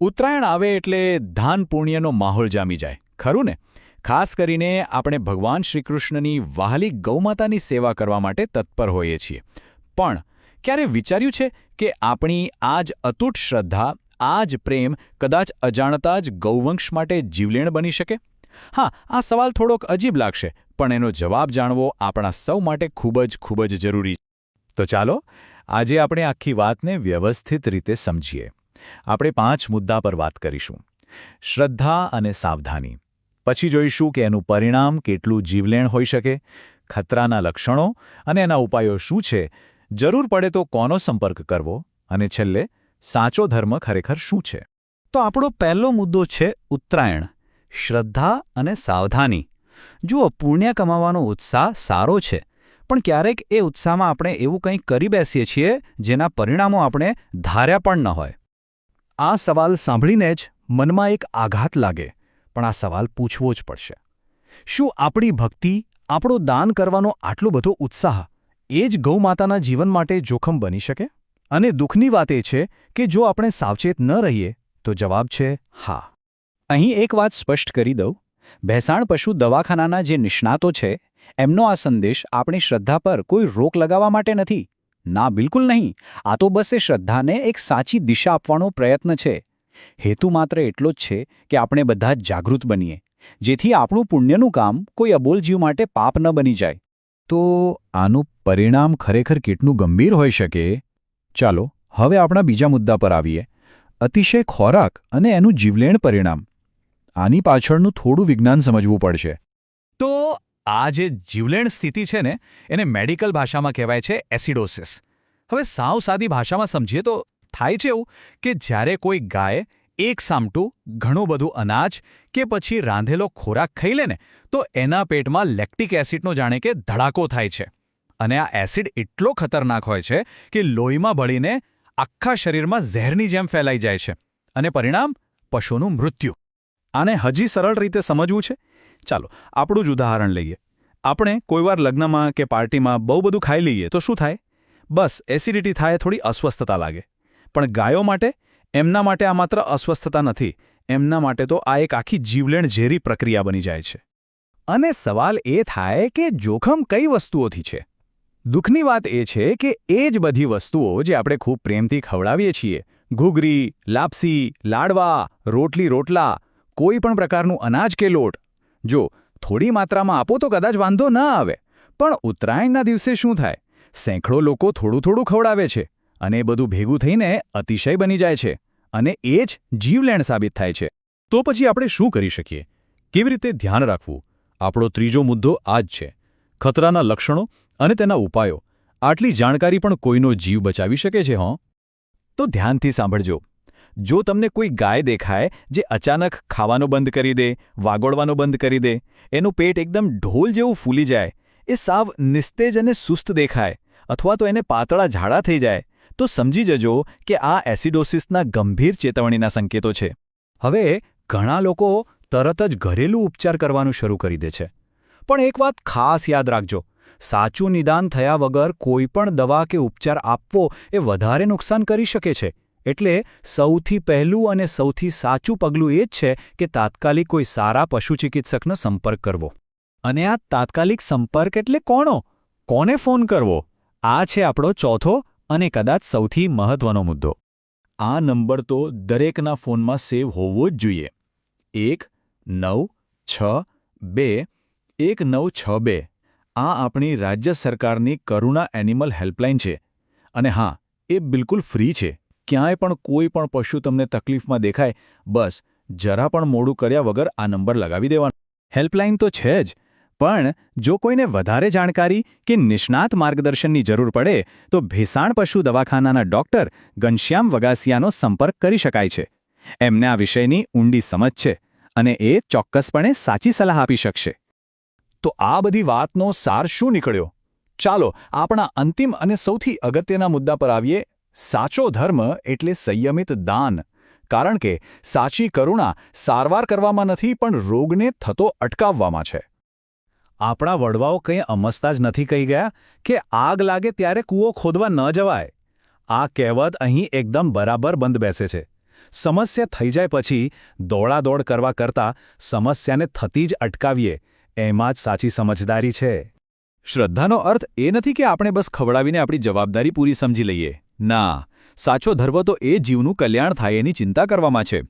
ઉત્તરાયણ આવે એટલે દાન પુણ્યનો માહોલ જામી જાય, ખરું ને? ખાસ કરીને આપણે ભગવાન શ્રીકૃષ્ણની વહાલી ગૌમાતાની સેવા કરવા માટે તત્પર હોઈએ છીએ. પણ ક્યારે વિચાર્યું છે કે આપણી આ જ અતૂટ શ્રદ્ધા, આ જ પ્રેમ કદાચ અજાણતા જ ગૌવંશ માટે જીવલેણ બની શકે? હા, આ સવાલ થોડોક અજીબ લાગશે, પણ એનો જવાબ જાણવો આપણા સૌ માટે ખૂબ જ જરૂરી છે. તો ચાલો આજે આપણે આખી વાતને વ્યવસ્થિત રીતે સમજીએ. આપણે 5 મુદ્દા પર વાત કરીશું. શ્રદ્ધા અને સાવધાની. પછી જોઈશું કે એનું પરિણામ કેટલું જીવલેણ હોઈ શકે, ખતરાના લક્ષણો અને એના ઉપાયો શું છે, જરૂર પડે તો કોનો સંપર્ક કરવો, અને છેલ્લે સાચો ધર્મ ખરેખર શું છે. તો આપણો પહેલો મુદ્દો છે ઉત્તરાયણ, શ્રદ્ધા અને સાવધાની. જુઓ, પુણ્ય કમાવાનો ઉત્સાહ સારો છે, પણ ક્યારેક એ ઉત્સાહમાં આપણે એવું કંઈક કરી બેસીએ છીએ જેના પરિણામો આપણે ધાર્યા પણ ન હોય. આ સવાલ સાંભળીને જ મનમાં એક આઘાત લાગે, પણ આ સવાલ પૂછવો જ પડશે. શું આપણી ભક્તિ, આપણો દાન કરવાનો આટલો બધો ઉત્સાહ એ જ ગૌમાતાના જીવન માટે જોખમ બની શકે? અને દુઃખની વાત એ છે કે જો આપણે સાવચેત ન રહીએ તો જવાબ છે હા. અહીં એક વાત સ્પષ્ટ કરી દઉં, ભેંસાણ પશુ દવાખાનાના જે નિષ્ણાતો છે એમનો આ સંદેશ આપણી શ્રદ્ધા પર કોઈ રોક લગાવવા માટે નથી. ના, બિલકુલ નહીં. આ તો બસ એ શ્રદ્ધાને એક સાચી દિશા આપવાનો પ્રયત્ન છે. હેતુ માત્ર એટલો જ છે કે આપણે બધા જ જાગૃત બનીએ, જેથી આપણું પુણ્યનું કામ કોઈ અબોલ જીવ માટે પાપ ન બની જાય. તો આનું પરિણામ ખરેખર કેટલું ગંભીર હોઈ શકે? ચાલો હવે આપણા બીજા મુદ્દા પર આવીએ. અતિશય ખોરાક અને એનું જીવલેણ પરિણામ. આની પાછળનું થોડું વિજ્ઞાન સમજવું પડશે. તો આ જે જીવલેણ સ્થિતિ છે ને, એને મેડિકલ ભાષામાં કહેવાય છે એસિડોસિસ. હવે સાવ સાદી ભાષામાં સમજીએ તો થાય છે એવું કે જ્યારે કોઈ ગાય એક સામટું ઘણું બધું અનાજ કે પછી રાંધેલો ખોરાક ખાઈ લે ને, તો એના પેટમાં લેક્ટિક એસિડનો જાણે કે ધડાકો થાય છે. અને આ એસિડ એટલો ખતરનાક હોય છે કે લોહીમાં ભળીને આખા શરીરમાં ઝેરની જેમ ફેલાઈ જાય છે. અને પરિણામ? પશુનું મૃત્યુ. આને હજી સરળ રીતે સમજવું છે? ચાલો આપણું જ ઉદાહરણ લઈએ. આપણે કોઈવાર લગ્નમાં કે પાર્ટીમાં બહુ બધું ખાઈ લઈએ તો શું થાય? બસ એસિડિટી થાય, થોડી અસ્વસ્થતા લાગે. પણ ગાયો માટે? એમના માટે આ માત્ર અસ્વસ્થતા નથી, એમના માટે તો આ એક આખી જીવલેણ ઝેરી પ્રક્રિયા બની જાય છે. અને સવાલ એ થાય કે જોખમ કઈ વસ્તુઓથી છે? દુઃખની વાત એ છે કે એ જ બધી વસ્તુઓ જે આપણે ખૂબ પ્રેમથી ખવડાવીએ છીએ, ઘૂઘરી, લાપસી, લાડવા, રોટલા, કોઈ પણ પ્રકારનું અનાજ કે લોટ, જો થોડી માત્રામાં આપો તો કદાચ વાંધો ન આવે. પણ ઉત્તરાયણના દિવસે શું થાય? સેંકડો લોકો થોડું ખવડાવે છે, અને એ બધું ભેગું થઈને અતિશય બની જાય છે, અને એ જ જીવલેણ સાબિત થાય છે. તો પછી આપણે શું કરી શકીએ? કેવી રીતે ધ્યાન રાખવું? આપણો ત્રીજો મુદ્દો આ જ છે. ખતરાના લક્ષણો અને તેના ઉપાયો. આટલી જાણકારી પણ કોઈનો જીવ બચાવી શકે છે. તો ધ્યાનથી સાંભળજો. જો તમને કોઈ ગાય દેખાય જે અચાનક ખાવાનું બંધ કરી દે, વાગોળવાનું બંધ કરી દે, એનું પેટ એકદમ ઢોલ જેવું ફૂલી જાય, એ સાવ નિસ્તેજ અને સુસ્ત દેખાય, અથવા તો એને પાતળા ઝાડા થઈ જાય, તો સમજી જજો કે આ એસિડોસિસના ગંભીર ચેતવણીના સંકેતો છે. હવે ઘણા લોકો તરત જ ઘરેલું ઉપચાર કરવાનું શરૂ કરી દે છે. પણ એક વાત ખાસ યાદ રાખજો, સાચું નિદાન થયા વગર કોઈ પણ દવા કે ઉપચાર આપવો એ વધારે નુકસાન કરી શકે છે. એટલે સૌથી પહેલું અને સૌથી સાચું પગલું એ જ છે કે તાત્કાલિક કોઈ સારા પશુ ચિકિત્સકનો સંપર્ક કરવો. અને આ તાત્કાલિક સંપર્ક એટલે કોને ફોન કરવો? આ છે આપણો ચોથો અને કદાચ સૌથી મહત્વનો મુદ્દો. આ નંબર તો દરેકના ફોનમાં સેવ હોવો જ જોઈએ. 1962 1962. આ આપણી રાજ્ય સરકારની કરુણા એનિમલ હેલ્પલાઇન છે. અને હા, એ બિલકુલ ફ્રી છે. ક્યાંય પણ કોઈ પણ પશુ તમને તકલીફમાં દેખાય, બસ જરા પણ મોડું કર્યા વગર આ નંબર લગાવી દેવાનો. હેલ્પલાઇન તો છે જ, પણ જો કોઈને વધારે જાણકારી કે નિષ્ણાત માર્ગદર્શનની જરૂર પડે તો ભેંસાણ પશુ દવાખાનાના ડૉક્ટર ઘનશ્યામ વગાસિયાનો સંપર્ક કરી શકાય છે. એમને આ વિષયની ઊંડી સમજ છે, અને એ ચોક્કસપણે સાચી સલાહ આપી શકશે. તો આ બધી વાતનો સાર શું નીકળ્યો? ચાલો આપણા અંતિમ અને સૌથી અગત્યના મુદ્દા પર આવીએ. સાચો ધર્મ એટલે સંયમિત દાન. કારણ કે સાચી કરુણા સારવાર કરવામાં નથી, પણ રોગને થતો અટકાવવામાં છે. આપણા વડવાઓ કંઈ અમસ્તા જ નથી કહી ગયા કે આગ લાગે ત્યારે કૂવો ખોદવા ન જવાય. આ કહેવત અહીં એકદમ બરાબર બંધ બેસે છે. સમસ્યા થઈ જાય પછી દોડાદોડ કરવા કરતાં સમસ્યાને થતી જ અટકાવીએ એમાં જ સાચી સમજદારી છે. શ્રદ્ધાનો અર્થ એ નથી કે આપણે બસ ખવડાવીને આપણી જવાબદારી પૂરી સમજી લઈએ. ના, સાચો ધર્મ તો એ જીવનું કલ્યાણ થાય એની ચિંતા કરવામાં છે.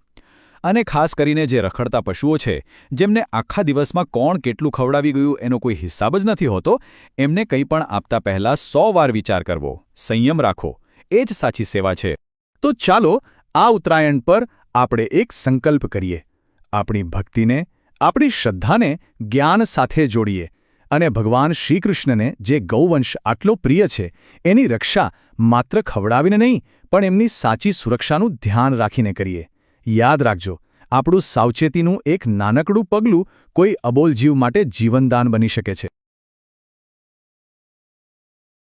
અને ખાસ કરીને જે રખડતા પશુઓ છે, જેમને આખા દિવસમાં કોણ કેટલું ખવડાવી ગયું એનો કોઈ હિસાબ જ નથી હોતો, એમને કંઈ પણ આપતા પહેલાં 100 વાર વિચાર કરવો, સંયમ રાખો, એ જ સાચી સેવા છે. તો ચાલો આ ઉત્તરાયણ પર આપણે એક સંકલ્પ કરીએ. આપણી ભક્તિને, આપણી શ્રદ્ધાને જ્ઞાન સાથે જોડીએ અને ભગવાન શ્રીકૃષ્ણને જે ગૌવંશ આટલો પ્રિય છે એની રક્ષા માત્ર ખવડાવીને નહીં પણ એમની સાચી સુરક્ષાનું ધ્યાન રાખીને કરીએ. યાદ રાખજો, આપણું સાવચેતીનું એક નાનકડું પગલું કોઈ અબોલ જીવ માટે જીવનદાન બની શકે છે.